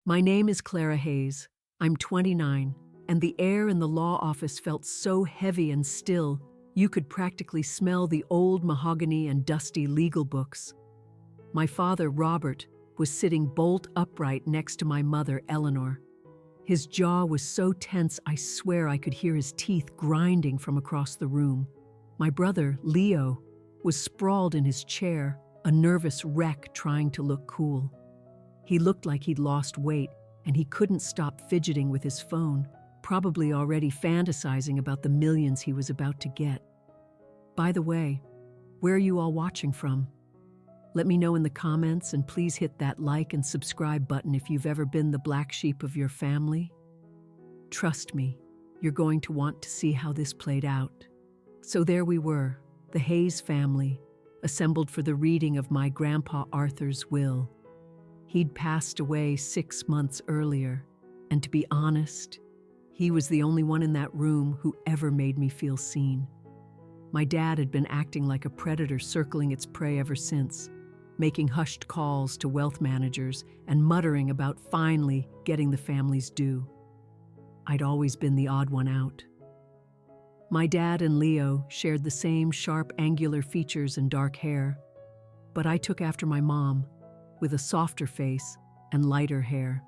My name is Clara Hayes. I'm 29, and the air in the law office felt so heavy and still, you could practically smell the old mahogany and dusty legal books. My father, Robert, was sitting bolt upright next to my mother, Eleanor. His jaw was so tense I swear I could hear his teeth grinding from across the room. My brother, Leo, was sprawled in his chair, a nervous wreck trying to look cool. He looked like he'd lost weight, and he couldn't stop fidgeting with his phone, probably already fantasizing about the millions he was about to get. By the way, where are you all watching from? Let me know in the comments, and please hit that like and subscribe button if you've ever been the black sheep of your family. Trust me, you're going to want to see how this played out. So there we were, the Hayes family, assembled for the reading of my grandpa Arthur's will. He'd passed away 6 months earlier, and to be honest, he was the only one in that room who ever made me feel seen. My dad had been acting like a predator circling its prey ever since, making hushed calls to wealth managers and muttering about finally getting the family's due. I'd always been the odd one out. My dad and Leo shared the same sharp, angular features and dark hair, but I took after my mom, with a softer face and lighter hair.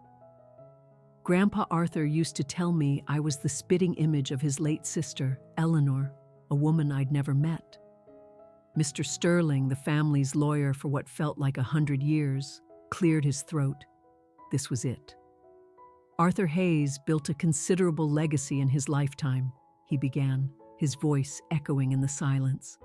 Grandpa Arthur used to tell me I was the spitting image of his late sister, Eleanor, a woman I'd never met. Mr. Sterling, the family's lawyer for what felt like 100 years, cleared his throat. This was it. Arthur Hayes built a considerable legacy in his lifetime, he began, his voice echoing in the silence.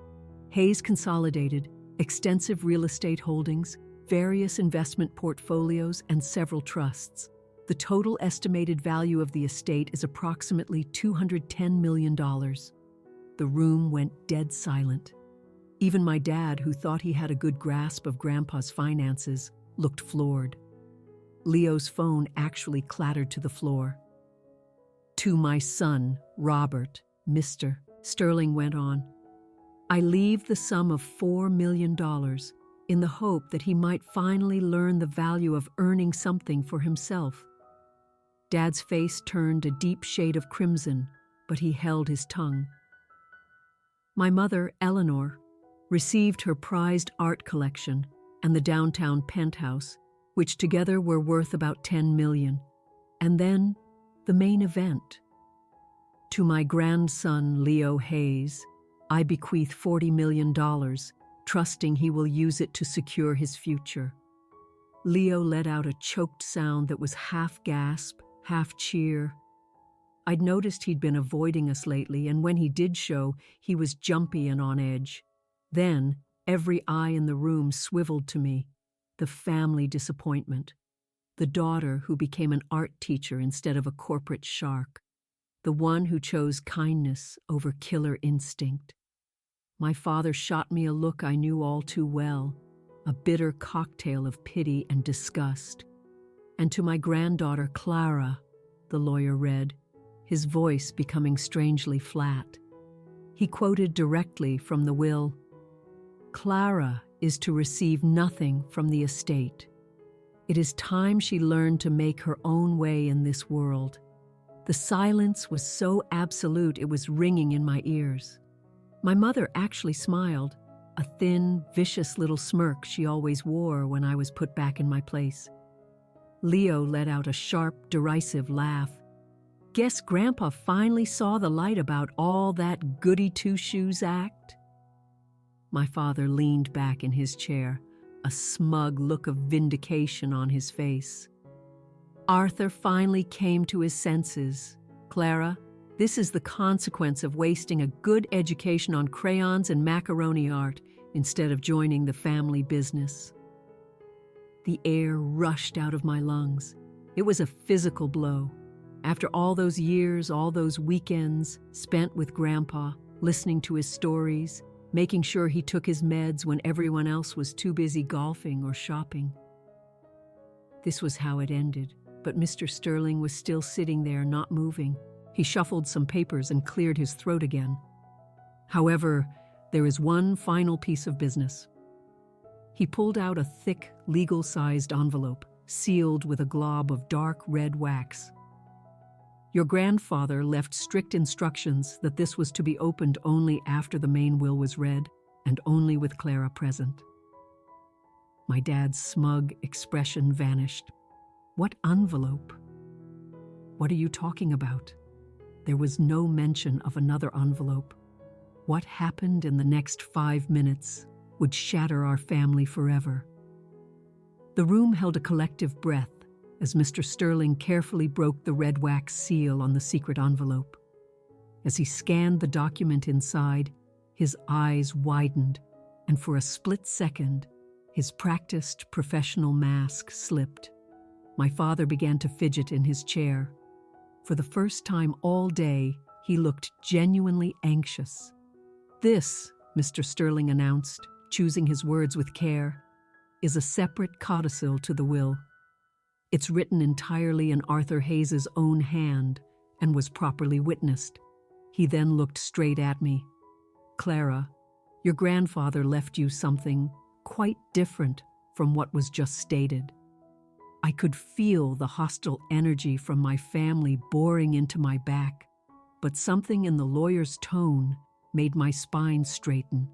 Hayes consolidated extensive real estate holdings, various investment portfolios, and several trusts. The total estimated value of the estate is approximately $210 million. The room went dead silent. Even my dad, who thought he had a good grasp of Grandpa's finances, looked floored. Leo's phone actually clattered to the floor. "To my son, Robert, Mr. Sterling went on. I leave the sum of $4 million in the hope that he might finally learn the value of earning something for himself." Dad's face turned a deep shade of crimson, but he held his tongue. My mother, Eleanor, received her prized art collection and the downtown penthouse, which together were worth about $10 million. And then, the main event. To my grandson, Leo Hayes, I bequeath $40 million, trusting he will use it to secure his future. Leo let out a choked sound that was half gasp, half cheer. I'd noticed he'd been avoiding us lately, and when he did show, he was jumpy and on edge. Then, every eye in the room swiveled to me. The family disappointment. The daughter who became an art teacher instead of a corporate shark. The one who chose kindness over killer instinct. My father shot me a look I knew all too well, a bitter cocktail of pity and disgust. And to my granddaughter, Clara, the lawyer read, his voice becoming strangely flat. He quoted directly from the will. Clara is to receive nothing from the estate. It is time she learned to make her own way in this world. The silence was so absolute it was ringing in my ears. My mother actually smiled, a thin, vicious little smirk she always wore when I was put back in my place. Leo let out a sharp, derisive laugh. Guess Grandpa finally saw the light about all that goody two-shoes act? My father leaned back in his chair, a smug look of vindication on his face. Arthur finally came to his senses. Clara, this is the consequence of wasting a good education on crayons and macaroni art instead of joining the family business. The air rushed out of my lungs. It was a physical blow. After all those years, all those weekends spent with Grandpa, listening to his stories, making sure he took his meds when everyone else was too busy golfing or shopping. This was how it ended, but Mr. Sterling was still sitting there, not moving. He shuffled some papers and cleared his throat again. However, there is one final piece of business. He pulled out a thick, legal-sized envelope, sealed with a glob of dark red wax. Your grandfather left strict instructions that this was to be opened only after the main will was read and only with Clara present. My dad's smug expression vanished. What envelope? What are you talking about? There was no mention of another envelope. What happened in the next 5 minutes would shatter our family forever. The room held a collective breath as Mr. Sterling carefully broke the red wax seal on the secret envelope. As he scanned the document inside, his eyes widened, and for a split second, his practiced professional mask slipped. My father began to fidget in his chair. For the first time all day, he looked genuinely anxious. "This," Mr. Sterling announced, choosing his words with care, "is a separate codicil to the will. It's written entirely in Arthur Hayes's own hand and was properly witnessed." He then looked straight at me. "Clara, your grandfather left you something quite different from what was just stated." I could feel the hostile energy from my family boring into my back, but something in the lawyer's tone made my spine straighten.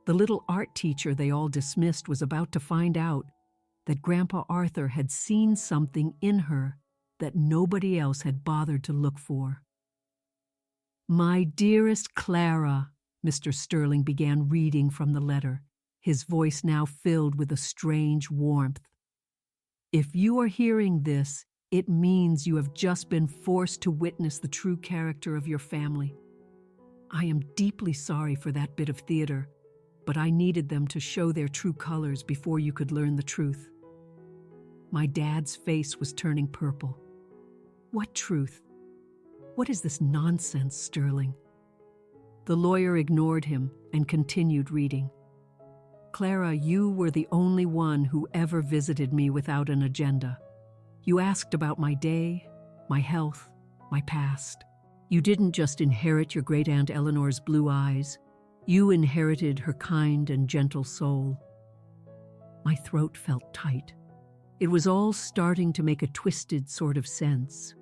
The little art teacher they all dismissed was about to find out that Grandpa Arthur had seen something in her that nobody else had bothered to look for. "My dearest Clara," Mr. Sterling began reading from the letter, his voice now filled with a strange warmth. "If you are hearing this, it means you have just been forced to witness the true character of your family. I am deeply sorry for that bit of theater, but I needed them to show their true colors before you could learn the truth." My dad's face was turning purple. "What truth? What is this nonsense, Sterling?" The lawyer ignored him and continued reading. "Clara, you were the only one who ever visited me without an agenda. You asked about my day, my health, my past. You didn't just inherit your great-aunt Eleanor's blue eyes. You inherited her kind and gentle soul." My throat felt tight. It was all starting to make a twisted sort of sense.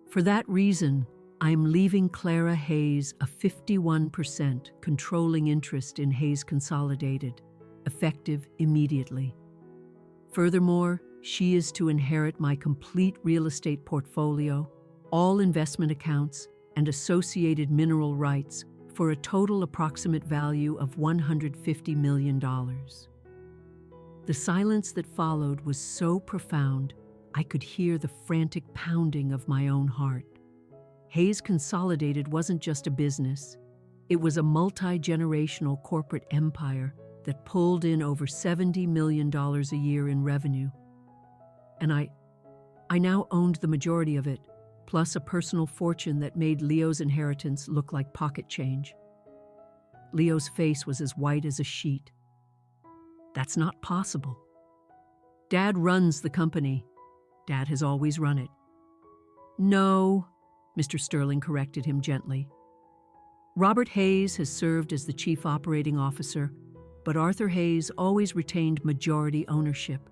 "For that reason, I'm leaving Clara Hayes a 51% controlling interest in Hayes Consolidated, effective immediately. Furthermore, she is to inherit my complete real estate portfolio, all investment accounts, and associated mineral rights for a total approximate value of $150 million. The silence that followed was so profound, I could hear the frantic pounding of my own heart. Hayes Consolidated wasn't just a business. It was a multi-generational corporate empire that pulled in over $70 million a year in revenue. And I now owned the majority of it, plus a personal fortune that made Leo's inheritance look like pocket change. Leo's face was as white as a sheet. "That's not possible. Dad runs the company. Dad has always run it." "No," Mr. Sterling corrected him gently. "Robert Hayes has served as the chief operating officer, but Arthur Hayes always retained majority ownership.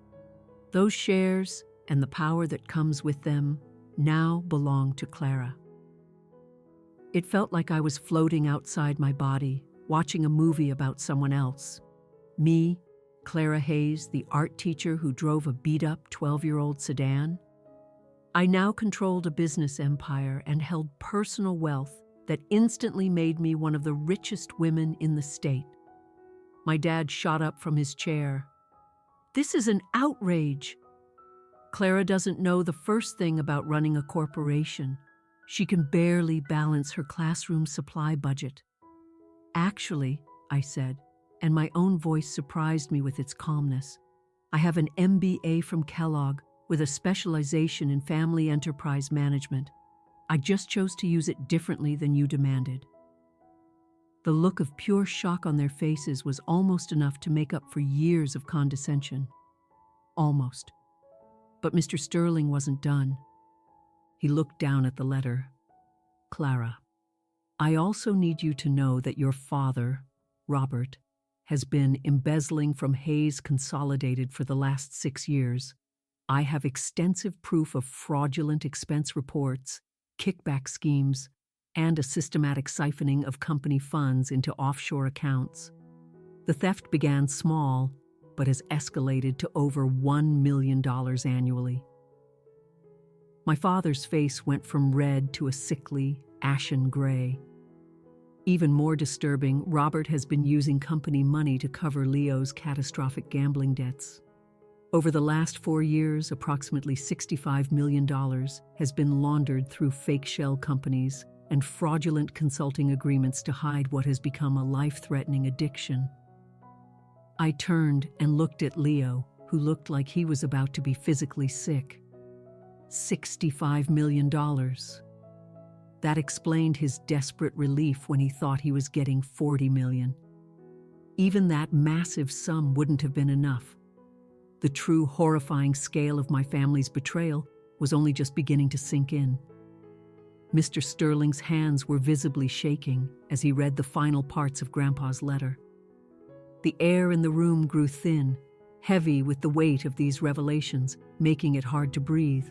Those shares and the power that comes with them now belong to Clara." It felt like I was floating outside my body, watching a movie about someone else. Me, Clara Hayes, the art teacher who drove a beat-up 12-year-old sedan. I now controlled a business empire and held personal wealth that instantly made me one of the richest women in the state. My dad shot up from his chair. "This is an outrage. Clara doesn't know the first thing about running a corporation. She can barely balance her classroom supply budget." "Actually," I said, and my own voice surprised me with its calmness, "I have an MBA from Kellogg with a specialization in family enterprise management. I just chose to use it differently than you demanded." The look of pure shock on their faces was almost enough to make up for years of condescension. Almost. But Mr. Sterling wasn't done. He looked down at the letter. "Clara, I also need you to know that your father, Robert, has been embezzling from Hayes Consolidated for the last 6 years. I have extensive proof of fraudulent expense reports, kickback schemes, and a systematic siphoning of company funds into offshore accounts. The theft began small, but has escalated to over $1 million annually. My father's face went from red to a sickly, ashen gray. Even more disturbing, Robert has been using company money to cover Leo's catastrophic gambling debts. Over the last 4 years, approximately $65 million has been laundered through fake shell companies and fraudulent consulting agreements to hide what has become a life-threatening addiction. I turned and looked at Leo, who looked like he was about to be physically sick. $65 million. That explained his desperate relief when he thought he was getting $40 million. Even that massive sum wouldn't have been enough. The true horrifying scale of my family's betrayal was only just beginning to sink in. Mr. Sterling's hands were visibly shaking as he read the final parts of Grandpa's letter. The air in the room grew thin, heavy with the weight of these revelations, making it hard to breathe.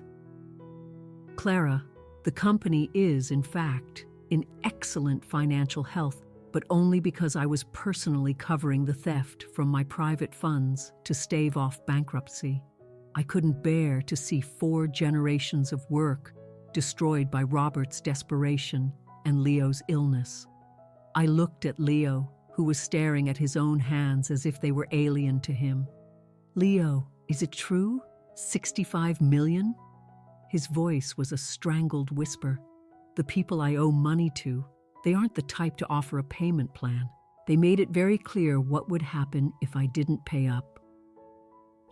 Clara, the company is, in fact, in excellent financial health, but only because I was personally covering the theft from my private funds to stave off bankruptcy. I couldn't bear to see 4 generations of work destroyed by Robert's desperation and Leo's illness. I looked at Leo, who was staring at his own hands as if they were alien to him. "Leo, is it true? 65 million?" His voice was a strangled whisper. "The people I owe money to, they aren't the type to offer a payment plan. They made it very clear what would happen if I didn't pay up."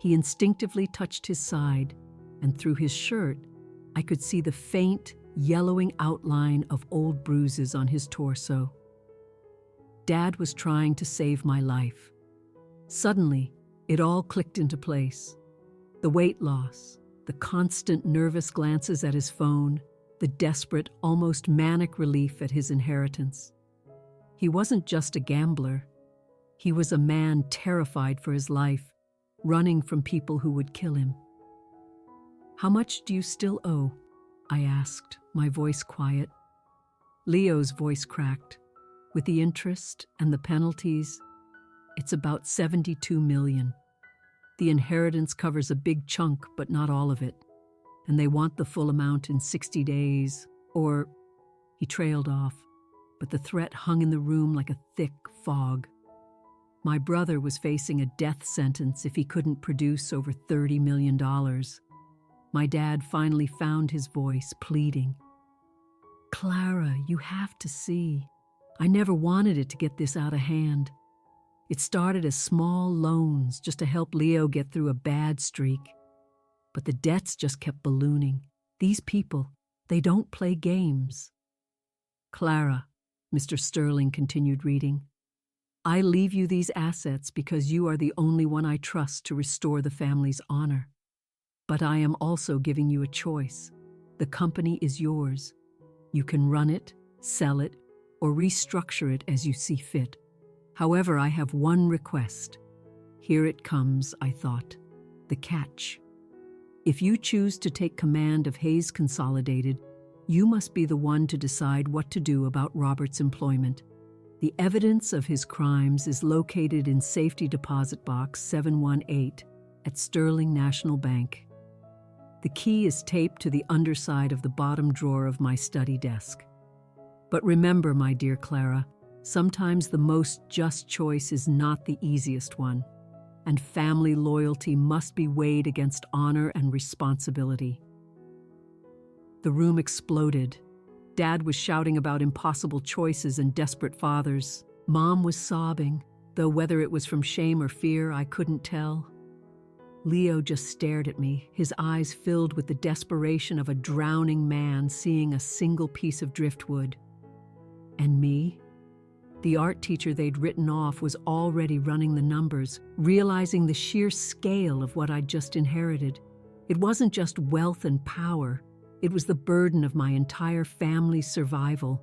He instinctively touched his side, and through his shirt, I could see the faint, yellowing outline of old bruises on his torso. Dad was trying to save my life. Suddenly, it all clicked into place. The weight loss, the constant nervous glances at his phone, the desperate, almost manic relief at his inheritance. He wasn't just a gambler. He was a man terrified for his life, running from people who would kill him. "How much do you still owe?" I asked, my voice quiet. Leo's voice cracked. "With the interest and the penalties, it's about 72 million. The inheritance covers a big chunk, but not all of it. And they want the full amount in 60 days, or..." He trailed off, but the threat hung in the room like a thick fog. My brother was facing a death sentence if he couldn't produce over $30 million. My dad finally found his voice, pleading. "Clara, you have to see. I never wanted it to get this out of hand. It started as small loans just to help Leo get through a bad streak. But the debts just kept ballooning. These people, they don't play games." "Clara," Mr. Sterling continued reading, "I leave you these assets because you are the only one I trust to restore the family's honor. But I am also giving you a choice. The company is yours. You can run it, sell it, or restructure it as you see fit. However, I have one request." Here it comes, I thought. The catch. "If you choose to take command of Hayes Consolidated, you must be the one to decide what to do about Robert's employment. The evidence of his crimes is located in Safety Deposit Box 718 at Sterling National Bank. The key is taped to the underside of the bottom drawer of my study desk. But remember, my dear Clara, sometimes the most just choice is not the easiest one, and family loyalty must be weighed against honor and responsibility." The room exploded. Dad was shouting about impossible choices and desperate fathers. Mom was sobbing, though whether it was from shame or fear, I couldn't tell. Leo just stared at me, his eyes filled with the desperation of a drowning man seeing a single piece of driftwood. And me? The art teacher they'd written off was already running the numbers, realizing the sheer scale of what I'd just inherited. It wasn't just wealth and power, it was the burden of my entire family's survival.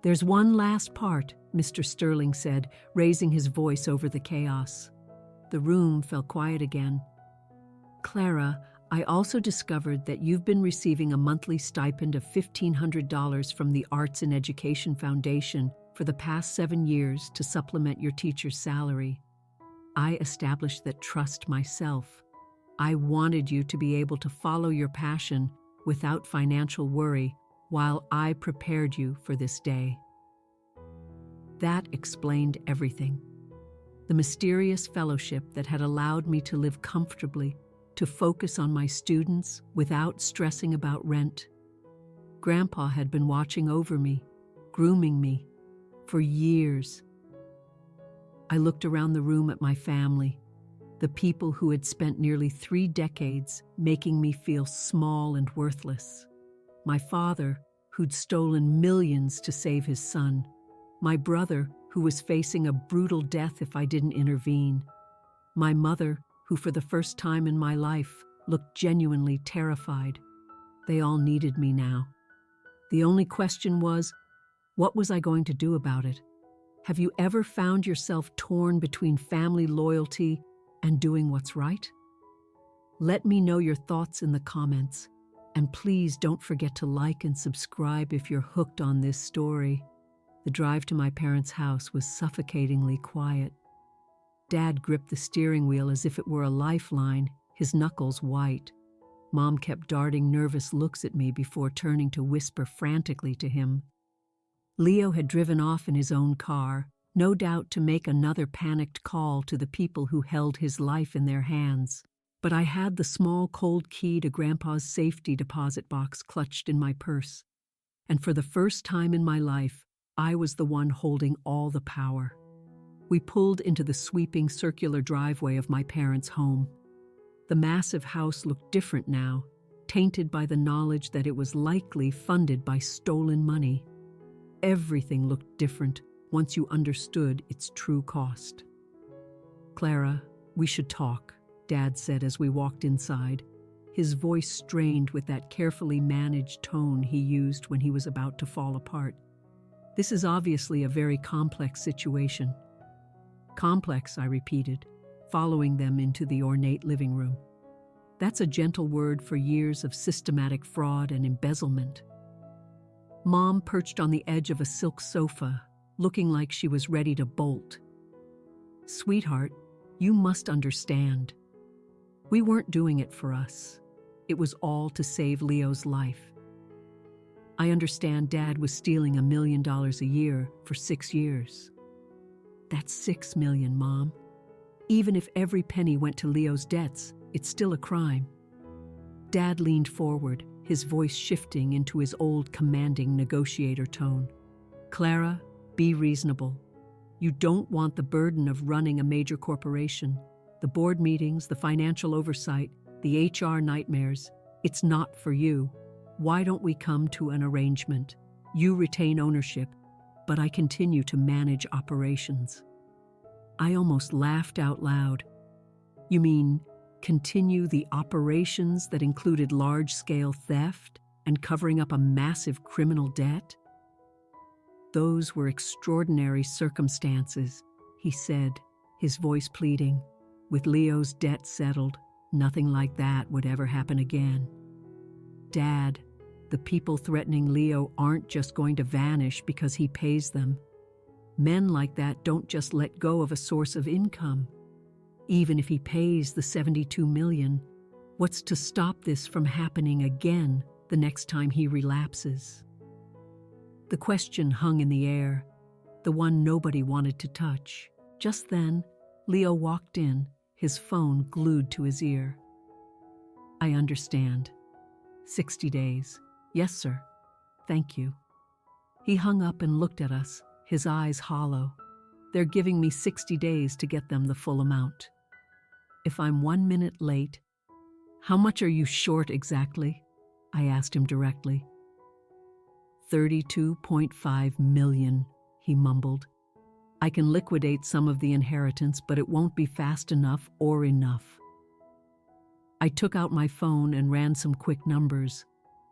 "There's one last part," Mr. Sterling said, raising his voice over the chaos. The room fell quiet again. Clara, I also discovered that you've been receiving a monthly stipend of $1,500 from the Arts and Education Foundation for the past 7 years to supplement your teacher's salary. I established that trust myself. I wanted you to be able to follow your passion without financial worry while I prepared you for this day. That explained everything. The mysterious fellowship that had allowed me to live comfortably, to focus on my students without stressing about rent. Grandpa had been watching over me, grooming me, for years. I looked around the room at my family, the people who had spent nearly 3 decades making me feel small and worthless. My father, who'd stolen millions to save his son. My brother, who was facing a brutal death if I didn't intervene. My mother, who for the first time in my life looked genuinely terrified. They all needed me now. The only question was, what was I going to do about it? Have you ever found yourself torn between family loyalty and doing what's right? Let me know your thoughts in the comments, and please don't forget to like and subscribe if you're hooked on this story. The drive to my parents' house was suffocatingly quiet. Dad gripped the steering wheel as if it were a lifeline, his knuckles white. Mom kept darting nervous looks at me before turning to whisper frantically to him. Leo had driven off in his own car, no doubt to make another panicked call to the people who held his life in their hands. But I had the small cold key to Grandpa's safety deposit box clutched in my purse. And for the first time in my life, I was the one holding all the power. We pulled into the sweeping circular driveway of my parents' home. The massive house looked different now, tainted by the knowledge that it was likely funded by stolen money. Everything looked different once you understood its true cost. Clara, we should talk, Dad said as we walked inside, his voice strained with that carefully managed tone he used when he was about to fall apart. This is obviously a very complex situation. Complex, I repeated, following them into the ornate living room. That's a gentle word for years of systematic fraud and embezzlement. Mom perched on the edge of a silk sofa, looking like she was ready to bolt. Sweetheart, you must understand. We weren't doing it for us. It was all to save Leo's life. I understand Dad was stealing $1 million a year for 6 years. That's $6 million, Mom. Even if every penny went to Leo's debts, it's still a crime. Dad leaned forward, his voice shifting into his old commanding negotiator tone. Clara, be reasonable. You don't want the burden of running a major corporation, the board meetings, the financial oversight, the HR nightmares. It's not for you. Why don't we come to an arrangement? You retain ownership, but I continue to manage operations. I almost laughed out loud. You mean continue the operations that included large-scale theft and covering up a massive criminal debt? Those were extraordinary circumstances, he said, his voice pleading. With Leo's debt settled, nothing like that would ever happen again. Dad, the people threatening Leo aren't just going to vanish because he pays them. Men like that don't just let go of a source of income. Even if he pays the $72 million, what's to stop this from happening again the next time he relapses? The question hung in the air, the one nobody wanted to touch. Just then, Leo walked in, his phone glued to his ear. I understand. 60 days. Yes, sir. Thank you. He hung up and looked at us, his eyes hollow. They're giving me 60 days to get them the full amount. If I'm 1 minute late, how much are you short exactly? I asked him directly. $32.5 million, he mumbled. I can liquidate some of the inheritance, but it won't be fast enough or enough. I took out my phone and ran some quick numbers.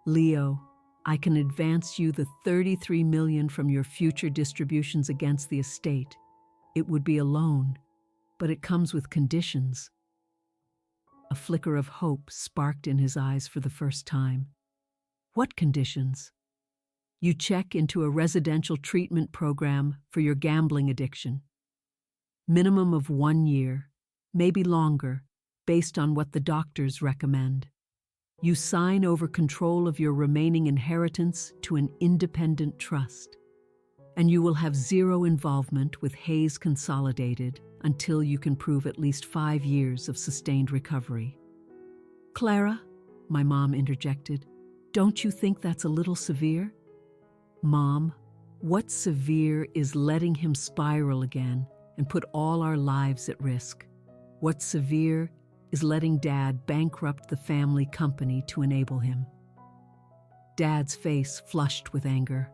Leo, I can advance you the $33 million from your future distributions against the estate. It would be a loan, but it comes with conditions. A flicker of hope sparked in his eyes for the first time. What conditions? You check into a residential treatment program for your gambling addiction. Minimum of 1 year, maybe longer, based on what the doctors recommend. You sign over control of your remaining inheritance to an independent trust. And you will have zero involvement with Hayes Consolidated until you can prove at least 5 years of sustained recovery. Clara, my mom interjected, don't you think that's a little severe? Mom, what's severe is letting him spiral again and put all our lives at risk. What's severe is letting Dad bankrupt the family company to enable him. Dad's face flushed with anger.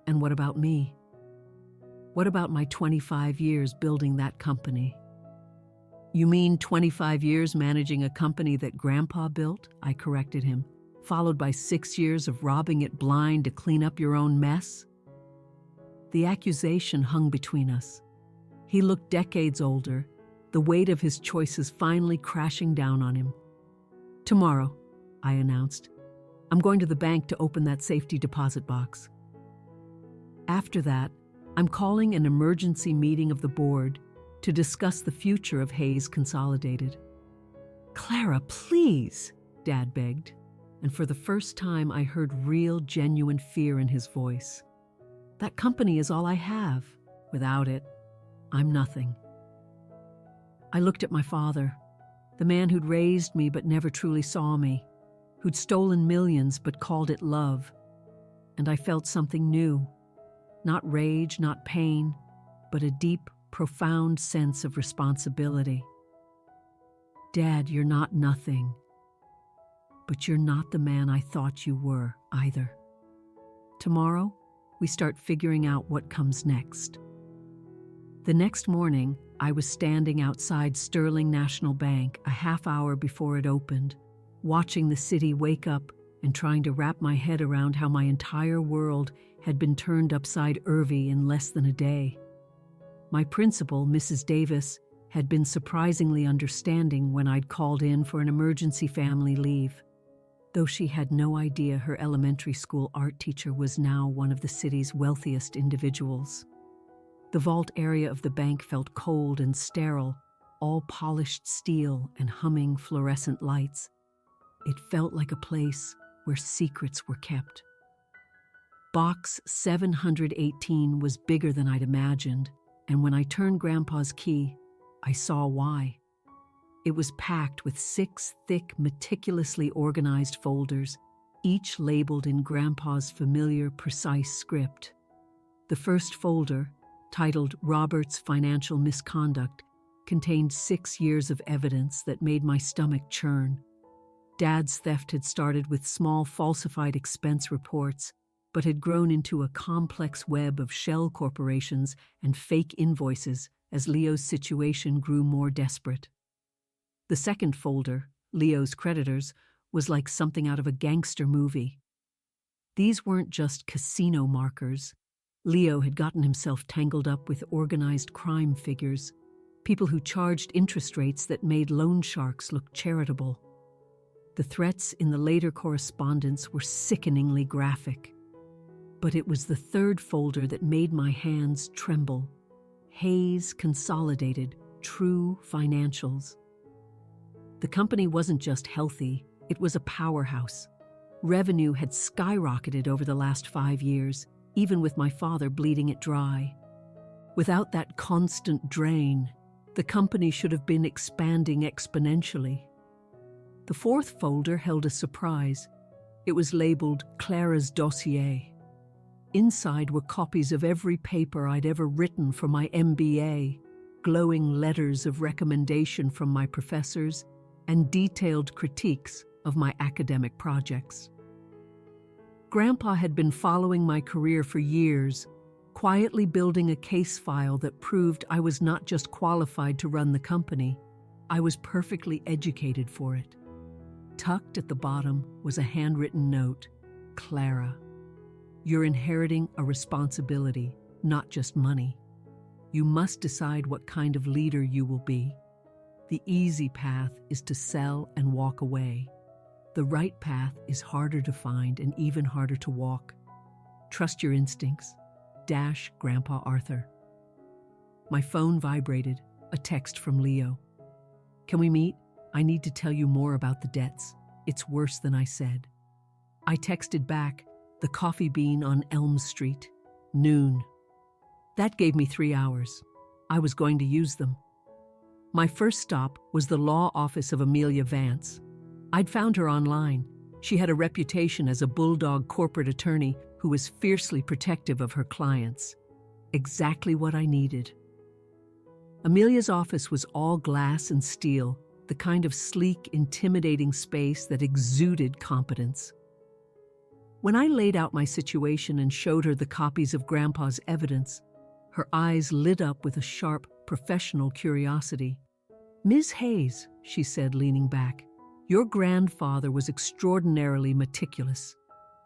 And what about me? What about my 25 years building that company? You mean 25 years managing a company that Grandpa built? I corrected him, followed by 6 years of robbing it blind to clean up your own mess? The accusation hung between us. He looked decades older, the weight of his choices finally crashing down on him. Tomorrow, I announced, I'm going to the bank to open that safety deposit box. After that, I'm calling an emergency meeting of the board to discuss the future of Hayes Consolidated. Clara, please, Dad begged, and for the first time I heard real, genuine fear in his voice. That company is all I have. Without it, I'm nothing. I looked at my father, the man who'd raised me but never truly saw me, who'd stolen millions but called it love. And I felt something new. Not rage, not pain, but a deep, profound sense of responsibility. Dad, you're not nothing. But you're not the man I thought you were, either. Tomorrow, we start figuring out what comes next. The next morning, I was standing outside Sterling National Bank a half hour before it opened, watching the city wake up and trying to wrap my head around how my entire world had been turned upside Irvy in less than a day. My principal, Mrs. Davis, had been surprisingly understanding when I'd called in for an emergency family leave, though she had no idea her elementary school art teacher was now one of the city's wealthiest individuals. The vault area of the bank felt cold and sterile, all polished steel and humming fluorescent lights. It felt like a place where secrets were kept. Box 718 was bigger than I'd imagined, and when I turned Grandpa's key, I saw why. It was packed with 6 thick, meticulously organized folders, each labeled in Grandpa's familiar, precise script. The first folder, titled Robert's Financial Misconduct, contained 6 years of evidence that made my stomach churn. Dad's theft had started with small falsified expense reports, but had grown into a complex web of shell corporations and fake invoices as Leo's situation grew more desperate. The second folder, Leo's Creditors, was like something out of a gangster movie. These weren't just casino markers. Leo had gotten himself tangled up with organized crime figures, people who charged interest rates that made loan sharks look charitable. The threats in the later correspondence were sickeningly graphic. But it was the third folder that made my hands tremble. Hayes Consolidated, True Financials. The company wasn't just healthy, it was a powerhouse. Revenue had skyrocketed over the last 5 years, even with my father bleeding it dry. Without that constant drain, the company should have been expanding exponentially. The fourth folder held a surprise. It was labeled Clara's Dossier. Inside were copies of every paper I'd ever written for my MBA, glowing letters of recommendation from my professors, and detailed critiques of my academic projects. Grandpa had been following my career for years, quietly building a case file that proved I was not just qualified to run the company, I was perfectly educated for it. Tucked at the bottom was a handwritten note. Clara. You're inheriting a responsibility, not just money. You must decide what kind of leader you will be. The easy path is to sell and walk away. The right path is harder to find and even harder to walk. Trust your instincts. Dash Grandpa Arthur. My phone vibrated, a text from Leo. Can we meet? I need to tell you more about the debts. It's worse than I said. I texted back, the Coffee Bean on Elm Street. Noon. That gave me 3 hours. I was going to use them. My first stop was the law office of Amelia Vance. I'd found her online. She had a reputation as a bulldog corporate attorney who was fiercely protective of her clients. Exactly what I needed. Amelia's office was all glass and steel, the kind of sleek, intimidating space that exuded competence. When I laid out my situation and showed her the copies of Grandpa's evidence, her eyes lit up with a sharp, professional curiosity. "Ms. Hayes," she said, leaning back, "your grandfather was extraordinarily meticulous.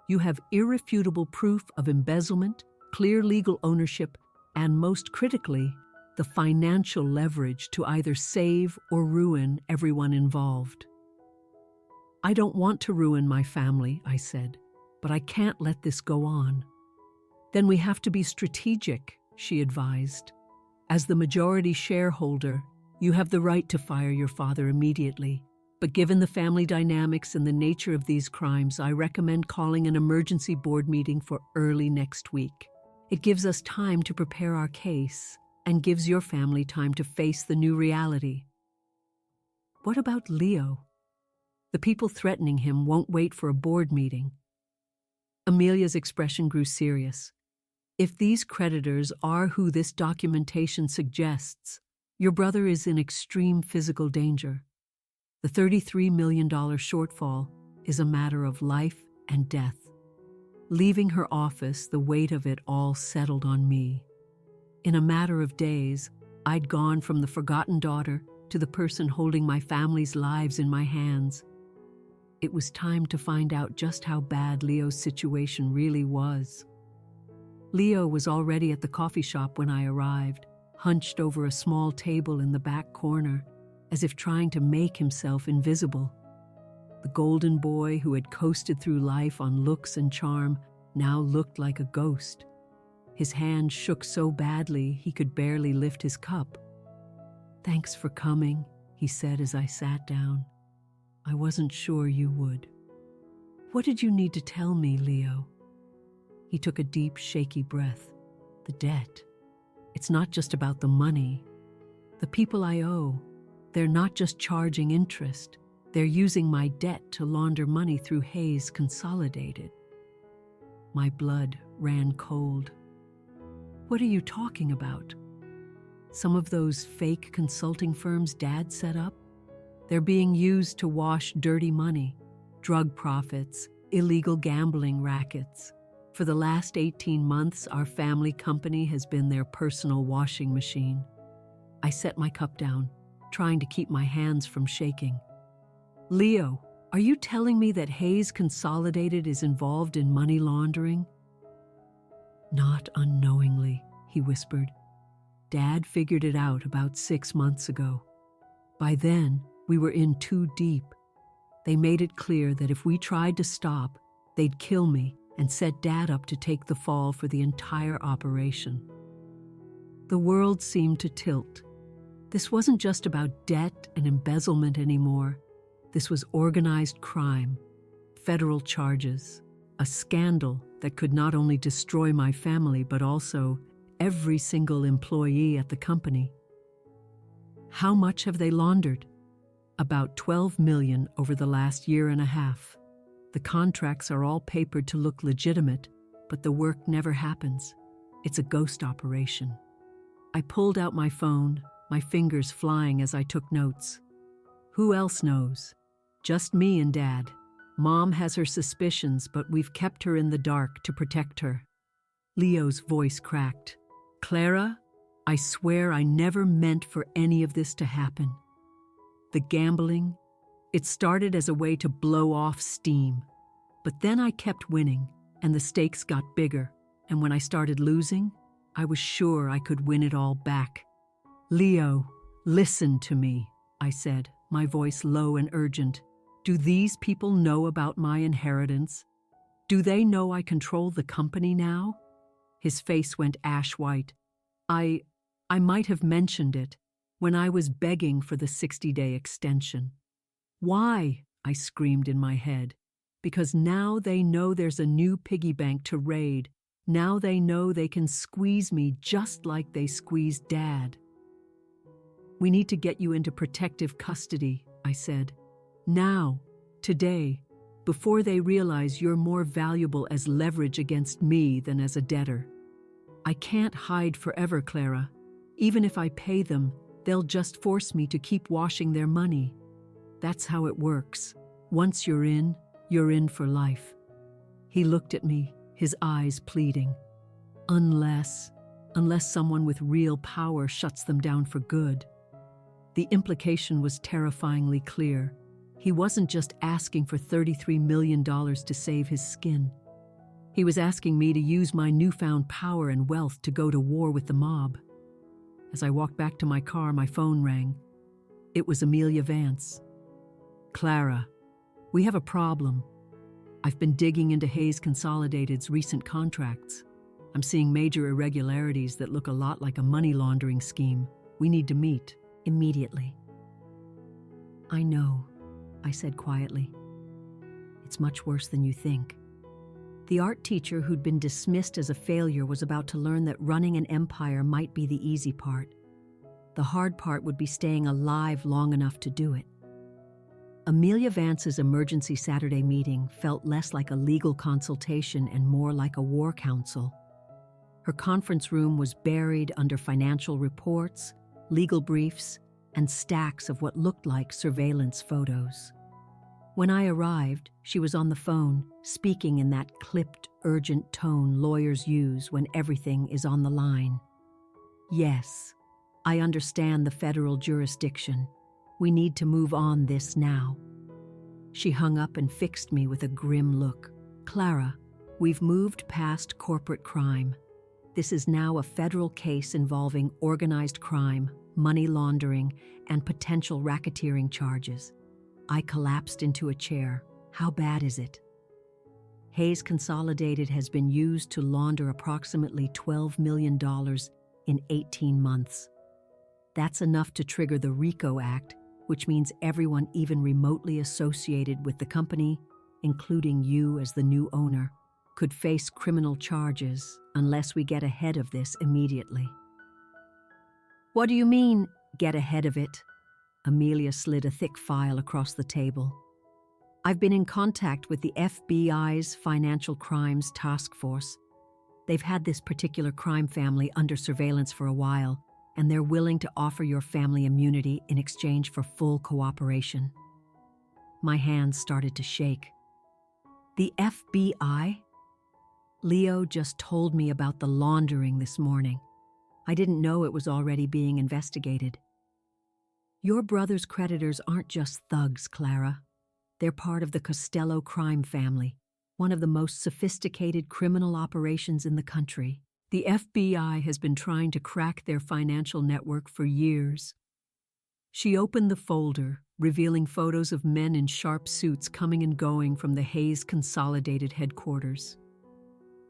You have irrefutable proof of embezzlement, clear legal ownership, and most critically, the financial leverage to either save or ruin everyone involved." "I don't want to ruin my family," I said, "but I can't let this go on." "Then we have to be strategic," she advised. "As the majority shareholder, you have the right to fire your father immediately. But given the family dynamics and the nature of these crimes, I recommend calling an emergency board meeting for early next week. It gives us time to prepare our case and gives your family time to face the new reality." "What about Leo? The people threatening him won't wait for a board meeting." Amelia's expression grew serious. "If these creditors are who this documentation suggests, your brother is in extreme physical danger. The $33 million shortfall is a matter of life and death." Leaving her office, the weight of it all settled on me. In a matter of days, I'd gone from the forgotten daughter to the person holding my family's lives in my hands. It was time to find out just how bad Leo's situation really was. Leo was already at the coffee shop when I arrived, hunched over a small table in the back corner, as if trying to make himself invisible. The golden boy who had coasted through life on looks and charm now looked like a ghost. His hand shook so badly he could barely lift his cup. "Thanks for coming," he said as I sat down. "I wasn't sure you would." "What did you need to tell me, Leo?" He took a deep, shaky breath. "The debt. It's not just about the money. The people I owe, they're not just charging interest. They're using my debt to launder money through Hayes Consolidated." My blood ran cold. "What are you talking about? Some of those fake consulting firms Dad set up? They're being used to wash dirty money, drug profits, illegal gambling rackets. For the last 18 months, our family company has been their personal washing machine." I set my cup down, trying to keep my hands from shaking. "Leo, are you telling me that Hayes Consolidated is involved in money laundering?" "Not unknowingly," he whispered. "Dad figured it out about 6 months ago. By then, we were in too deep. They made it clear that if we tried to stop, they'd kill me and set Dad up to take the fall for the entire operation." The world seemed to tilt. This wasn't just about debt and embezzlement anymore. This was organized crime, federal charges, a scandal that could not only destroy my family but also every single employee at the company. "How much have they laundered?" "About $12 million over the last year and a half. The contracts are all papered to look legitimate, but the work never happens. It's a ghost operation." I pulled out my phone, my fingers flying as I took notes. "Who else knows?" "Just me and Dad. Mom has her suspicions, but we've kept her in the dark to protect her." Leo's voice cracked. "Clara, I swear I never meant for any of this to happen. The gambling, it started as a way to blow off steam. But then I kept winning, and the stakes got bigger, and when I started losing, I was sure I could win it all back. "Leo, listen to me," I said, my voice low and urgent. "Do these people know about my inheritance? Do they know I control the company now?" His face went ash white. I might have mentioned it when I was begging for the 60-day extension. "Why?" I screamed in my head. "Because now they know there's a new piggy bank to raid. Now they know they can squeeze me just like they squeezed Dad." "We need to get you into protective custody," I said. "Now, today, before they realize you're more valuable as leverage against me than as a debtor. I can't hide forever, Clara. Even if I pay them, they'll just force me to keep washing their money. That's how it works. Once you're in for life." He looked at me, his eyes pleading. Unless someone with real power shuts them down for good." The implication was terrifyingly clear. He wasn't just asking for $33 million to save his skin. He was asking me to use my newfound power and wealth to go to war with the mob. As I walked back to my car, my phone rang. It was Amelia Vance. "Clara, we have a problem. I've been digging into Hayes Consolidated's recent contracts. I'm seeing major irregularities that look a lot like a money laundering scheme. We need to meet immediately." "I know," I said quietly. "It's much worse than you think." The art teacher who'd been dismissed as a failure was about to learn that running an empire might be the easy part. The hard part would be staying alive long enough to do it. Amelia Vance's emergency Saturday meeting felt less like a legal consultation and more like a war council. Her conference room was buried under financial reports, legal briefs, and stacks of what looked like surveillance photos. When I arrived, she was on the phone, speaking in that clipped, urgent tone lawyers use when everything is on the line. "Yes, I understand the federal jurisdiction. We need to move on this now." She hung up and fixed me with a grim look. "Clara, we've moved past corporate crime. This is now a federal case involving organized crime, money laundering, and potential racketeering charges." I collapsed into a chair. "How bad is it?" Hayes Consolidated has been used to launder approximately $12 million in 18 months. That's enough to trigger the RICO Act, which means everyone even remotely associated with the company, including you as the new owner, could face criminal charges unless we get ahead of this immediately. "What do you mean, get ahead of it?" Amelia slid a thick file across the table. "I've been in contact with the FBI's Financial Crimes Task Force. They've had this particular crime family under surveillance for a while, and they're willing to offer your family immunity in exchange for full cooperation." My hands started to shake. "The FBI? Leo just told me about the laundering this morning. I didn't know it was already being investigated." "Your brother's creditors aren't just thugs, Clara. They're part of the Costello crime family, one of the most sophisticated criminal operations in the country. The FBI has been trying to crack their financial network for years." She opened the folder, revealing photos of men in sharp suits coming and going from the Hayes Consolidated headquarters.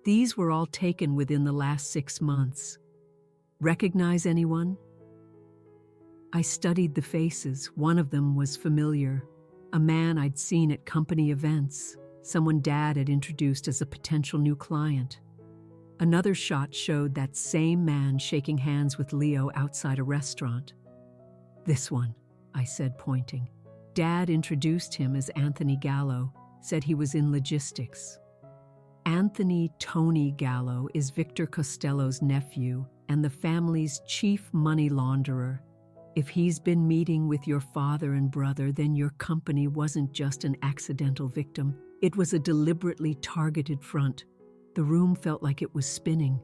These were all taken within the last 6 months. "Recognize anyone?" I studied the faces. One of them was familiar. A man I'd seen at company events, someone Dad had introduced as a potential new client. Another shot showed that same man shaking hands with Leo outside a restaurant. "This one," I said, pointing. Dad introduced him as Anthony Gallo, said he was in logistics. Anthony Tony Gallo is Victor Costello's nephew and the family's chief money launderer. If he's been meeting with your father and brother, then your company wasn't just an accidental victim. It was a deliberately targeted front. The room felt like it was spinning.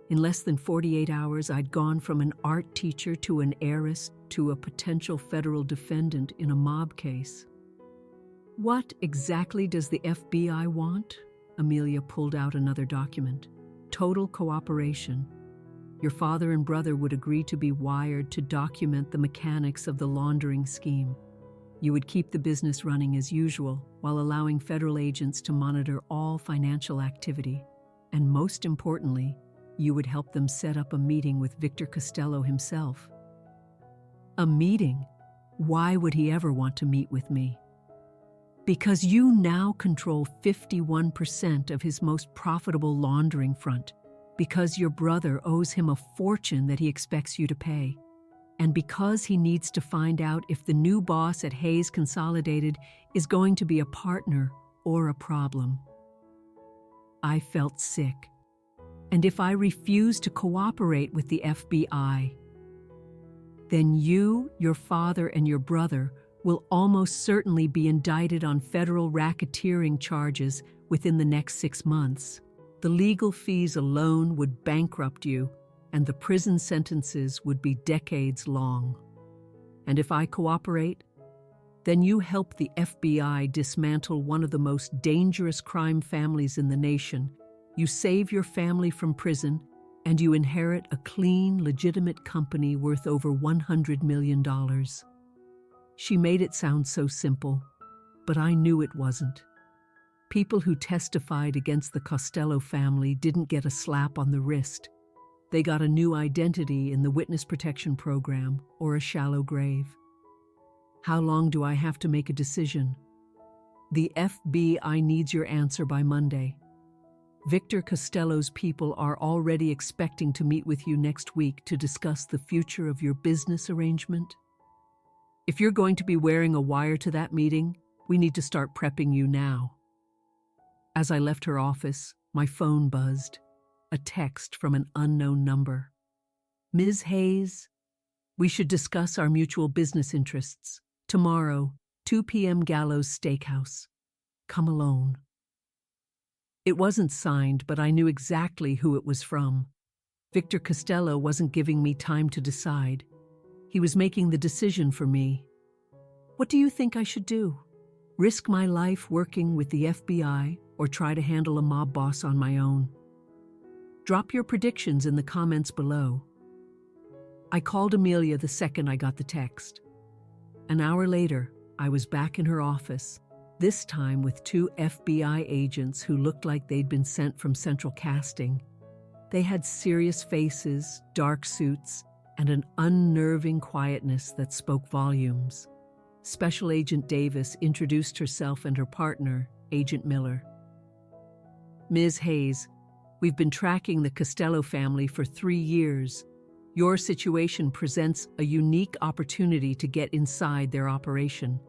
In less than 48 hours, I'd gone from an art teacher to an heiress to a potential federal defendant in a mob case. What exactly does the FBI want? Amelia pulled out another document. Total cooperation. Your father and brother would agree to be wired to document the mechanics of the laundering scheme. You would keep the business running as usual while allowing federal agents to monitor all financial activity. And most importantly, you would help them set up a meeting with Victor Costello himself. A meeting? Why would he ever want to meet with me? Because you now control 51% of his most profitable laundering front, because your brother owes him a fortune that he expects you to pay, and because he needs to find out if the new boss at Hayes Consolidated is going to be a partner or a problem. I felt sick. And if I refuse to cooperate with the FBI, then you, your father, and your brother will almost certainly be indicted on federal racketeering charges within the next 6 months. The legal fees alone would bankrupt you, and the prison sentences would be decades long. And if I cooperate, then you help the FBI dismantle one of the most dangerous crime families in the nation. You save your family from prison, and you inherit a clean, legitimate company worth over $100 million. She made it sound so simple, but I knew it wasn't. People who testified against the Costello family didn't get a slap on the wrist. They got a new identity in the witness protection program or a shallow grave. How long do I have to make a decision? The FBI needs your answer by Monday. Victor Costello's people are already expecting to meet with you next week to discuss the future of your business arrangement. If you're going to be wearing a wire to that meeting, we need to start prepping you now. As I left her office, my phone buzzed. A text from an unknown number. Ms. Hayes, we should discuss our mutual business interests. Tomorrow, 2 p.m. Gallows Steakhouse. Come alone. It wasn't signed, but I knew exactly who it was from. Victor Costello wasn't giving me time to decide. He was making the decision for me. What do you think I should do? Risk my life working with the FBI or try to handle a mob boss on my own? Drop your predictions in the comments below. I called Amelia the second I got the text. An hour later, I was back in her office, this time with 2 FBI agents who looked like they'd been sent from Central Casting. They had serious faces, dark suits, and an unnerving quietness that spoke volumes. Special Agent Davis introduced herself and her partner, Agent Miller. Ms. Hayes, we've been tracking the Costello family for 3 years. Your situation presents a unique opportunity to get inside their operation.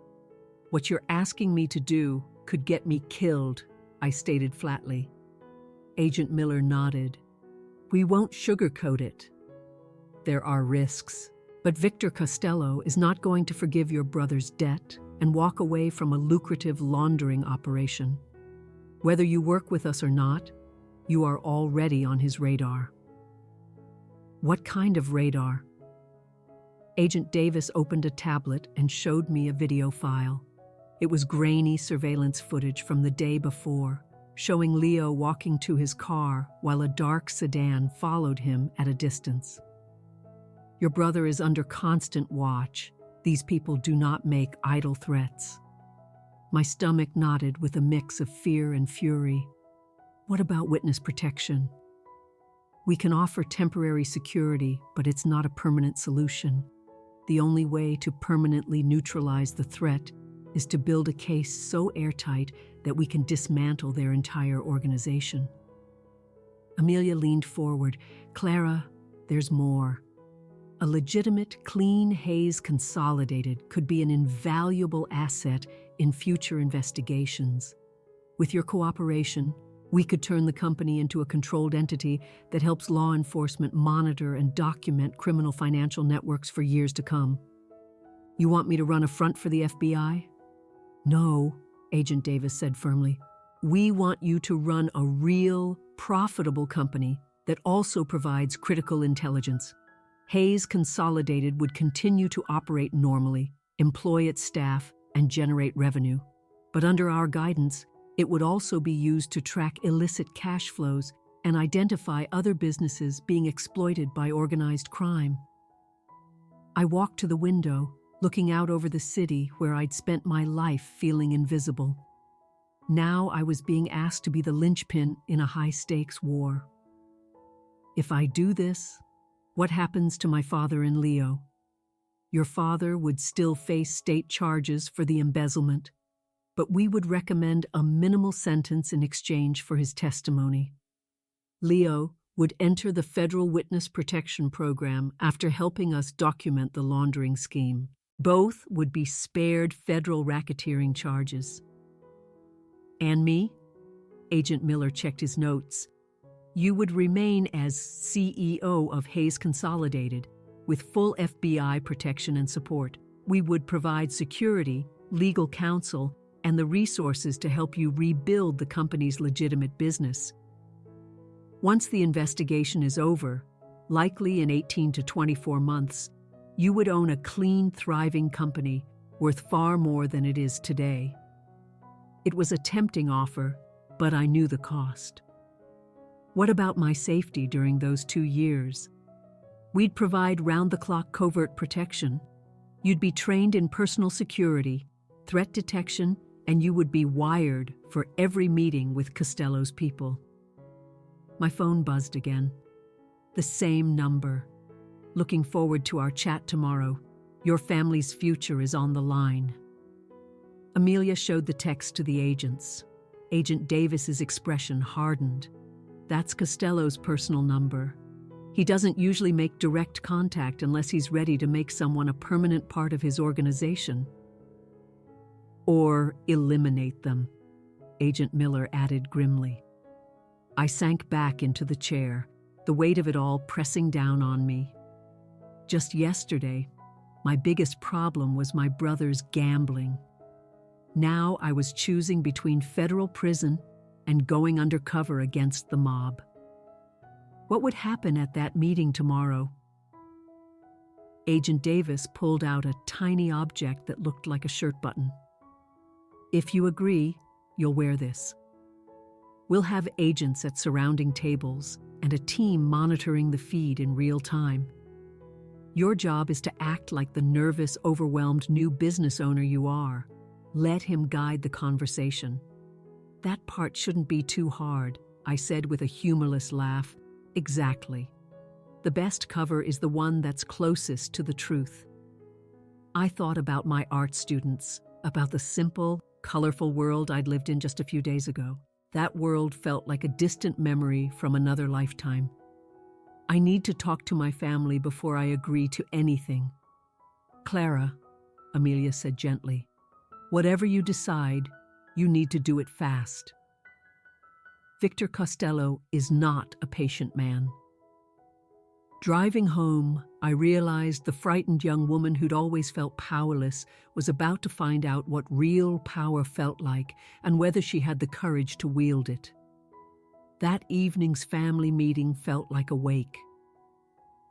What you're asking me to do could get me killed, I stated flatly. Agent Miller nodded. We won't sugarcoat it. There are risks, but Victor Costello is not going to forgive your brother's debt and walk away from a lucrative laundering operation. Whether you work with us or not, you are already on his radar. What kind of radar? Agent Davis opened a tablet and showed me a video file. It was grainy surveillance footage from the day before, showing Leo walking to his car while a dark sedan followed him at a distance. Your brother is under constant watch. These people do not make idle threats. My stomach knotted with a mix of fear and fury. What about witness protection? We can offer temporary security, but it's not a permanent solution. The only way to permanently neutralize the threat is to build a case so airtight that we can dismantle their entire organization. Amelia leaned forward. Clara, there's more. A legitimate, clean Hayes Consolidated could be an invaluable asset in future investigations. With your cooperation, we could turn the company into a controlled entity that helps law enforcement monitor and document criminal financial networks for years to come. You want me to run a front for the FBI? No, Agent Davis said firmly. We want you to run a real, profitable company that also provides critical intelligence. Hayes Consolidated would continue to operate normally, employ its staff, and generate revenue. But under our guidance, it would also be used to track illicit cash flows and identify other businesses being exploited by organized crime. I walked to the window, looking out over the city where I'd spent my life feeling invisible. Now I was being asked to be the linchpin in a high-stakes war. If I do this, what happens to my father and Leo? Your father would still face state charges for the embezzlement, but we would recommend a minimal sentence in exchange for his testimony. Leo would enter the Federal Witness Protection Program after helping us document the laundering scheme. Both would be spared federal racketeering charges. And me? Agent Miller checked his notes. You would remain as CEO of Hayes Consolidated, with full FBI protection and support. We would provide security, legal counsel, and the resources to help you rebuild the company's legitimate business. Once the investigation is over, likely in 18 to 24 months, you would own a clean, thriving company worth far more than it is today. It was a tempting offer, but I knew the cost. What about my safety during those 2 years? We'd provide round-the-clock covert protection. You'd be trained in personal security, threat detection, and you would be wired for every meeting with Costello's people. My phone buzzed again. The same number. Looking forward to our chat tomorrow. Your family's future is on the line. Amelia showed the text to the agents. Agent Davis's expression hardened. That's Costello's personal number. He doesn't usually make direct contact unless he's ready to make someone a permanent part of his organization. Or eliminate them, Agent Miller added grimly. I sank back into the chair, the weight of it all pressing down on me. Just yesterday, my biggest problem was my brother's gambling. Now I was choosing between federal prison and going undercover against the mob. What would happen at that meeting tomorrow? Agent Davis pulled out a tiny object that looked like a shirt button. If you agree, you'll wear this. We'll have agents at surrounding tables and a team monitoring the feed in real time. Your job is to act like the nervous, overwhelmed new business owner you are. Let him guide the conversation. That part shouldn't be too hard, I said with a humorless laugh. Exactly. The best cover is the one that's closest to the truth. I thought about my art students, about the simple, colorful world I'd lived in just a few days ago. That world felt like a distant memory from another lifetime. I need to talk to my family before I agree to anything. Clara, Amelia said gently, whatever you decide, you need to do it fast. Victor Costello is not a patient man. Driving home, I realized the frightened young woman who'd always felt powerless was about to find out what real power felt like and whether she had the courage to wield it. That evening's family meeting felt like a wake.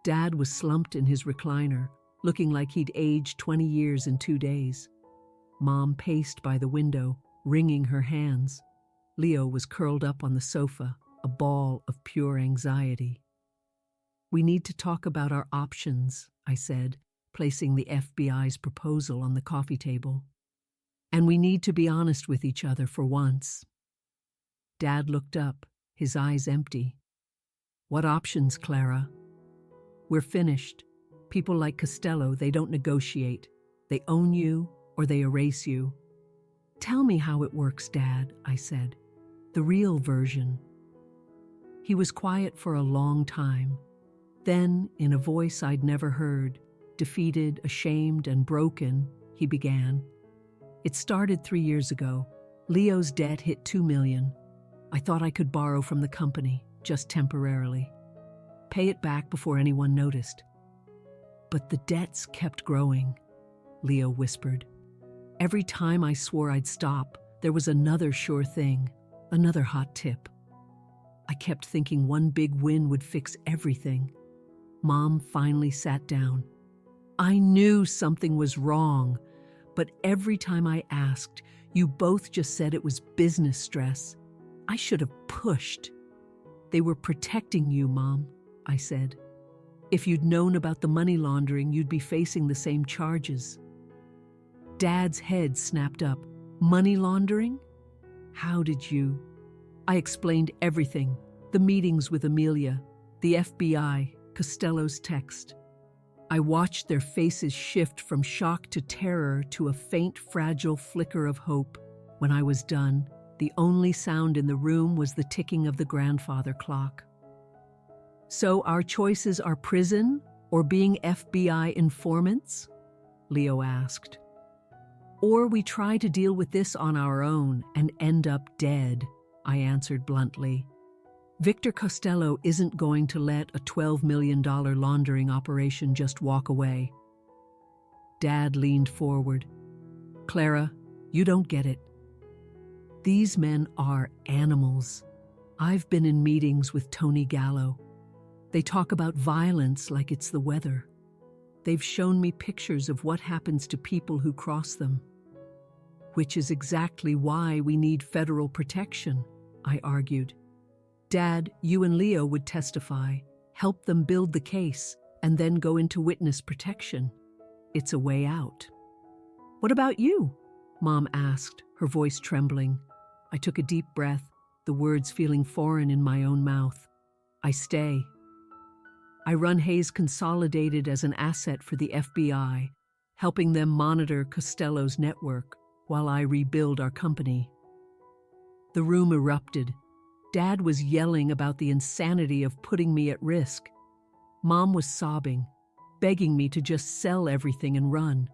Dad was slumped in his recliner, looking like he'd aged 20 years in 2 days. Mom paced by the window, wringing her hands. Leo was curled up on the sofa, a ball of pure anxiety. We need to talk about our options, I said, placing the FBI's proposal on the coffee table. And we need to be honest with each other for once. Dad looked up, his eyes empty. What options, Clara? We're finished. People like Costello, they don't negotiate. They own you or they erase you. Tell me how it works, Dad, I said. The real version. He was quiet for a long time. Then, in a voice I'd never heard, defeated, ashamed, and broken, he began. It started 3 years ago. Leo's debt hit $2 million. I thought I could borrow from the company, just temporarily. Pay it back before anyone noticed. But the debts kept growing, Leo whispered. Every time I swore I'd stop, there was another sure thing, another hot tip. I kept thinking one big win would fix everything. Mom finally sat down. I knew something was wrong, But every time I asked, you both just said it was business stress. I should have pushed. They were protecting you, Mom, I said. If you'd known about the money laundering, you'd be facing the same charges. Dad's head snapped up. Money laundering? How did you? I explained everything. The meetings with Amelia, the FBI, Costello's text. I watched their faces shift from shock to terror to a faint, fragile flicker of hope. When I was done, the only sound in the room was the ticking of the grandfather clock. So our choices are prison or being FBI informants? Leo asked. Or we try to deal with this on our own and end up dead, I answered bluntly. Victor Costello isn't going to let a $12 million laundering operation just walk away. Dad leaned forward. Clara, you don't get it. These men are animals. I've been in meetings with Tony Gallo. They talk about violence like it's the weather. They've shown me pictures of what happens to people who cross them. Which is exactly why we need federal protection, I argued. Dad, you and Leo would testify, help them build the case, and then go into witness protection. It's a way out. What about you? Mom asked, her voice trembling. I took a deep breath, the words feeling foreign in my own mouth. I stay. I run Hayes Consolidated as an asset for the FBI, helping them monitor Costello's network while I rebuild our company. The room erupted. Dad was yelling about the insanity of putting me at risk. Mom was sobbing, begging me to just sell everything and run.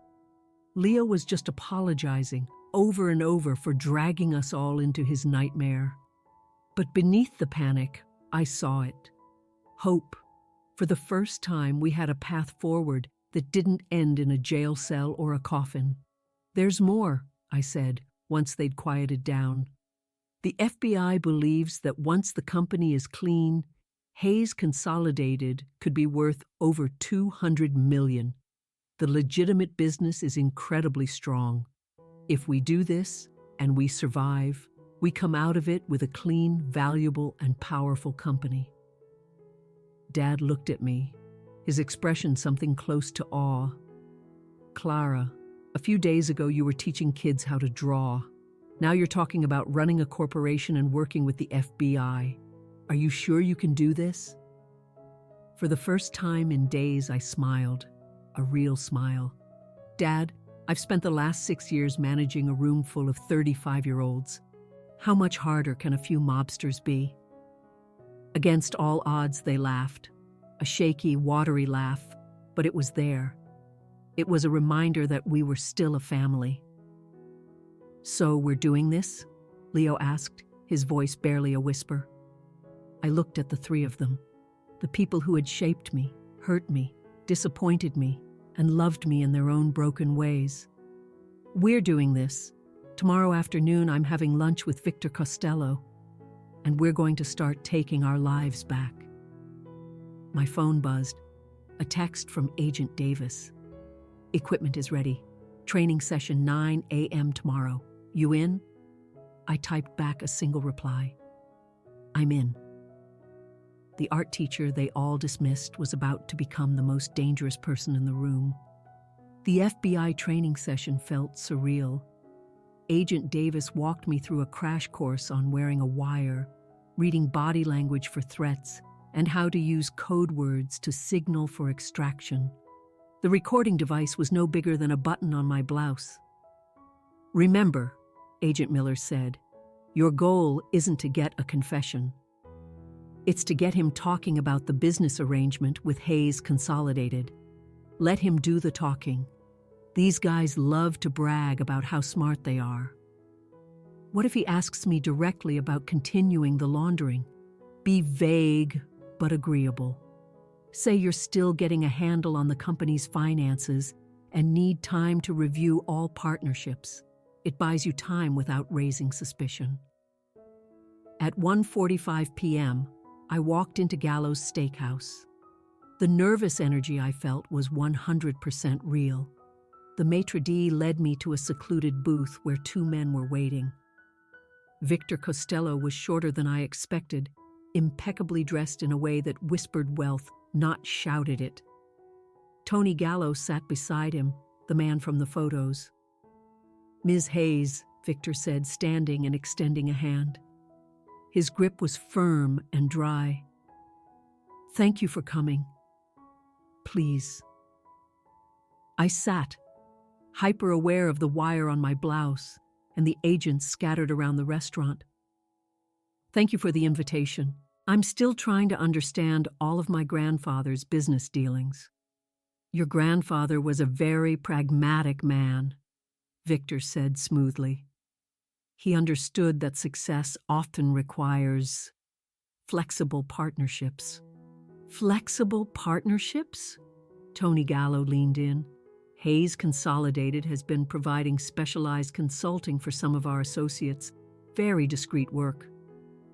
Leo was just apologizing over and over for dragging us all into his nightmare. But beneath the panic, I saw it. Hope. For the first time, we had a path forward that didn't end in a jail cell or a coffin. There's more, I said, once they'd quieted down. The FBI believes that once the company is clean, Hayes Consolidated could be worth over $200 million. The legitimate business is incredibly strong. If we do this, and we survive, we come out of it with a clean, valuable, and powerful company. Dad looked at me, his expression something close to awe. Clara, a few days ago you were teaching kids how to draw. Now you're talking about running a corporation and working with the FBI. Are you sure you can do this? For the first time in days, I smiled, a real smile. Dad, I've spent the last 6 years managing a room full of 35-year-olds. How much harder can a few mobsters be? Against all odds, they laughed. A shaky, watery laugh, but it was there. It was a reminder that we were still a family. So we're doing this? Leo asked, his voice barely a whisper. I looked at the three of them, the people who had shaped me, hurt me, disappointed me, and loved me in their own broken ways. We're doing this. Tomorrow afternoon, I'm having lunch with Victor Costello, and we're going to start taking our lives back. My phone buzzed. A text from Agent Davis. Equipment is ready. Training session 9 a.m. tomorrow. You in? I typed back a single reply. I'm in. The art teacher they all dismissed was about to become the most dangerous person in the room. The FBI training session felt surreal. Agent Davis walked me through a crash course on wearing a wire, reading body language for threats, and how to use code words to signal for extraction. The recording device was no bigger than a button on my blouse. Remember, Agent Miller said, your goal isn't to get a confession. It's to get him talking about the business arrangement with Hayes Consolidated. Let him do the talking. These guys love to brag about how smart they are. What if he asks me directly about continuing the laundering? Be vague, but agreeable. Say you're still getting a handle on the company's finances and need time to review all partnerships. It buys you time without raising suspicion. At 1:45 p.m., I walked into Gallo's Steakhouse. The nervous energy I felt was 100% real. The maitre d' led me to a secluded booth where two men were waiting. Victor Costello was shorter than I expected, impeccably dressed in a way that whispered wealth, not shouted it. Tony Gallo sat beside him, the man from the photos. "Ms. Hayes," Victor said, standing and extending a hand. His grip was firm and dry. "Thank you for coming. Please." I sat, hyper-aware of the wire on my blouse and the agents scattered around the restaurant. "Thank you for the invitation. I'm still trying to understand all of my grandfather's business dealings." "Your grandfather was a very pragmatic man," Victor said smoothly. "He understood that success often requires flexible partnerships." "Flexible partnerships?" Tony Gallo leaned in. "Hayes Consolidated has been providing specialized consulting for some of our associates. Very discreet work."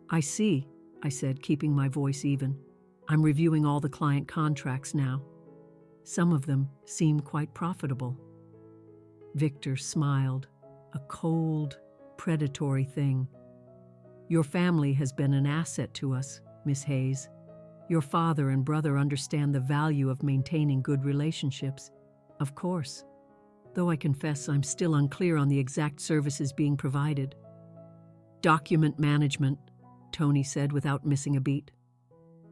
"I see," I said, keeping my voice even. "I'm reviewing all the client contracts now. Some of them seem quite profitable." Victor smiled, a cold, predatory thing. "Your family has been an asset to us, Miss Hayes. Your father and brother understand the value of maintaining good relationships. Of course, though I confess I'm still unclear on the exact services being provided." "Document management," Tony said without missing a beat.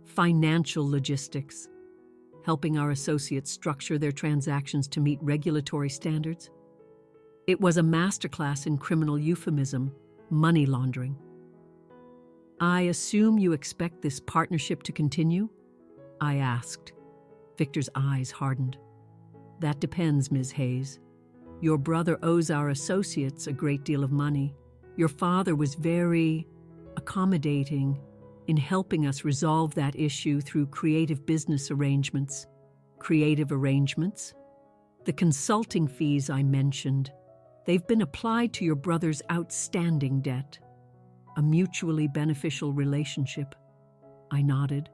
"Financial logistics, helping our associates structure their transactions to meet regulatory standards." It was a masterclass in criminal euphemism, money laundering. "I assume you expect this partnership to continue?" I asked. Victor's eyes hardened. "That depends, Ms. Hayes. Your brother owes our associates a great deal of money. Your father was very accommodating in helping us resolve that issue through creative business arrangements." "Creative arrangements?" "The consulting fees I mentioned, they've been applied to your brother's outstanding debt. A mutually beneficial relationship." I nodded,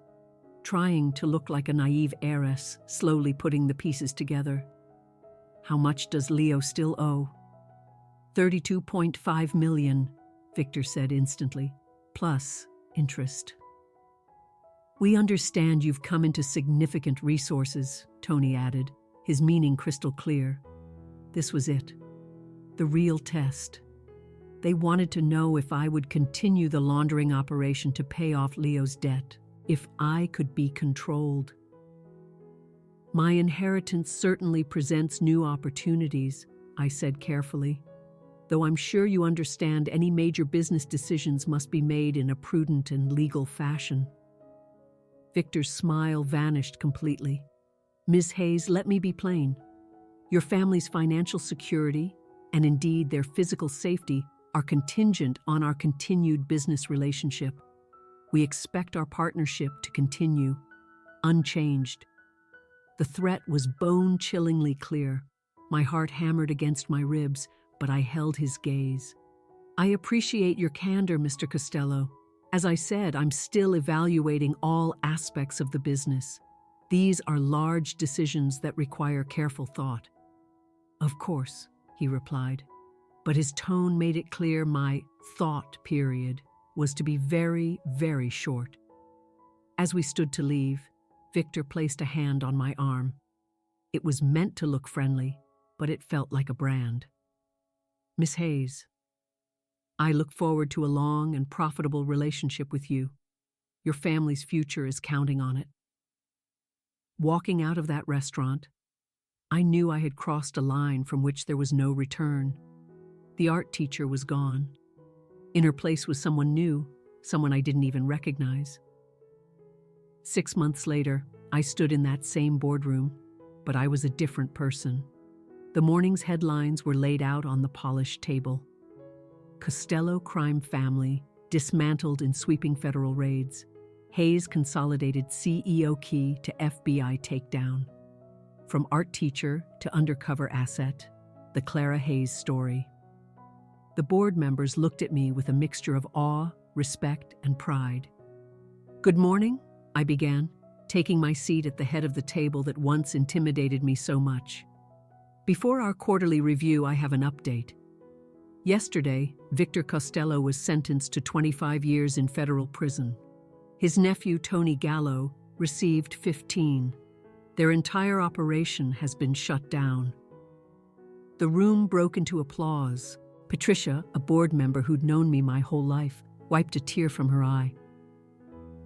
trying to look like a naive heiress, slowly putting the pieces together. "How much does Leo still owe?" $32.5 million, Victor said instantly, plus interest. "We understand you've come into significant resources," Tony added, his meaning crystal clear. This was it. The real test. They wanted to know if I would continue the laundering operation to pay off Leo's debt, if I could be controlled. "My inheritance certainly presents new opportunities," I said carefully, "though I'm sure you understand any major business decisions must be made in a prudent and legal fashion." Victor's smile vanished completely. "Ms. Hayes, let me be plain. Your family's financial security, and indeed their physical safety, are contingent on our continued business relationship. We expect our partnership to continue, unchanged." The threat was bone-chillingly clear. My heart hammered against my ribs, but I held his gaze. "I appreciate your candor, Mr. Costello. As I said, I'm still evaluating all aspects of the business. These are large decisions that require careful thought." "Of course," he replied, but his tone made it clear my thought period was to be very, very short. As we stood to leave, Victor placed a hand on my arm. It was meant to look friendly, but it felt like a brand. "Miss Hayes, I look forward to a long and profitable relationship with you. Your family's future is counting on it." Walking out of that restaurant, I knew I had crossed a line from which there was no return. The art teacher was gone. In her place was someone new, someone I didn't even recognize. 6 months later, I stood in that same boardroom, but I was a different person. The morning's headlines were laid out on the polished table. Costello crime family dismantled in sweeping federal raids. Hayes Consolidated CEO key to FBI takedown. From art teacher to undercover asset, the Clara Hayes story. The board members looked at me with a mixture of awe, respect, and pride. "Good morning," I began, taking my seat at the head of the table that once intimidated me so much. Before our quarterly review, I have an update. Yesterday, Victor Costello was sentenced to 25 years in federal prison. His nephew, Tony Gallo, received 15. Their entire operation has been shut down. The room broke into applause. Patricia, a board member who'd known me my whole life, wiped a tear from her eye.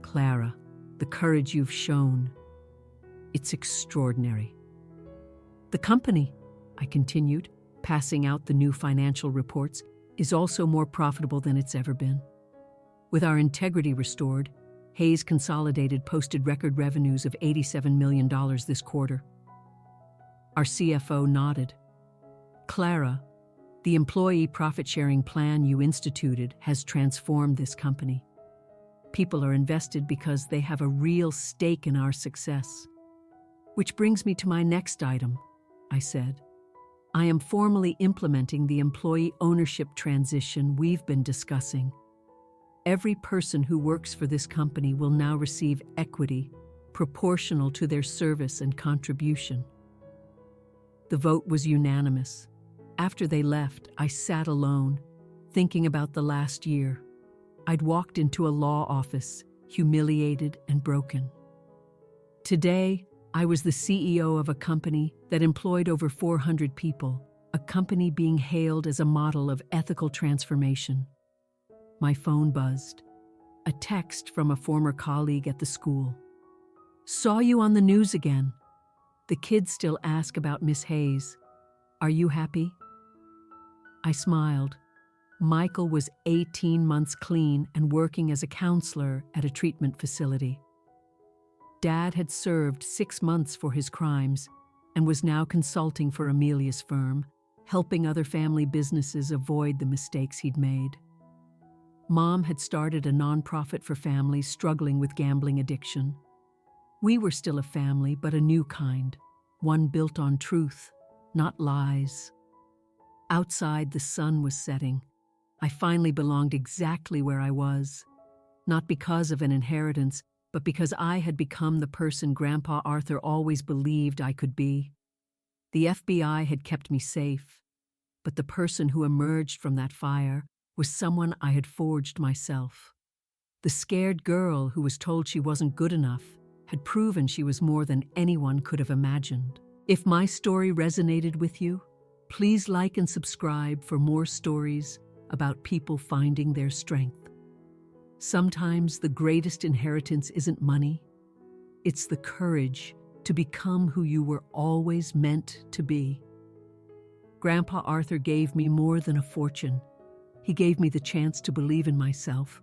Clara, the courage you've shown. It's extraordinary. The company, I continued, passing out the new financial reports, is also more profitable than it's ever been. With our integrity restored, Hayes Consolidated posted record revenues of $87 million this quarter. Our CFO nodded. Clara, the employee profit-sharing plan you instituted has transformed this company. People are invested because they have a real stake in our success. Which brings me to my next item, I said. I am formally implementing the employee ownership transition we've been discussing. Every person who works for this company will now receive equity proportional to their service and contribution. The vote was unanimous. After they left, I sat alone, thinking about the last year. I'd walked into a law office, humiliated and broken. Today, I was the CEO of a company that employed over 400 people, a company being hailed as a model of ethical transformation. My phone buzzed. A text from a former colleague at the school. Saw you on the news again. The kids still ask about Miss Hayes. Are you happy? I smiled. Michael was 18 months clean and working as a counselor at a treatment facility. Dad had served 6 months for his crimes and was now consulting for Amelia's firm, helping other family businesses avoid the mistakes he'd made. Mom had started a nonprofit for families struggling with gambling addiction. We were still a family, but a new kind, one built on truth, not lies. Outside, the sun was setting. I finally belonged exactly where I was, not because of an inheritance, but because I had become the person Grandpa Arthur always believed I could be. The FBI had kept me safe, but the person who emerged from that fire was someone I had forged myself. The scared girl who was told she wasn't good enough had proven she was more than anyone could have imagined. If my story resonated with you, please like and subscribe for more stories about people finding their strength. Sometimes the greatest inheritance isn't money. It's the courage to become who you were always meant to be. Grandpa Arthur gave me more than a fortune. He gave me the chance to believe in myself.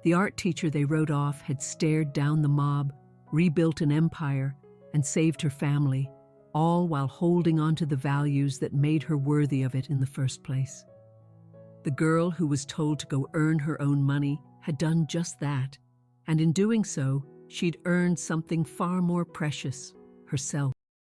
The art teacher they wrote off had stared down the mob, rebuilt an empire, and saved her family, all while holding on to the values that made her worthy of it in the first place. The girl who was told to go earn her own money had done just that, and in doing so, she'd earned something far more precious, herself.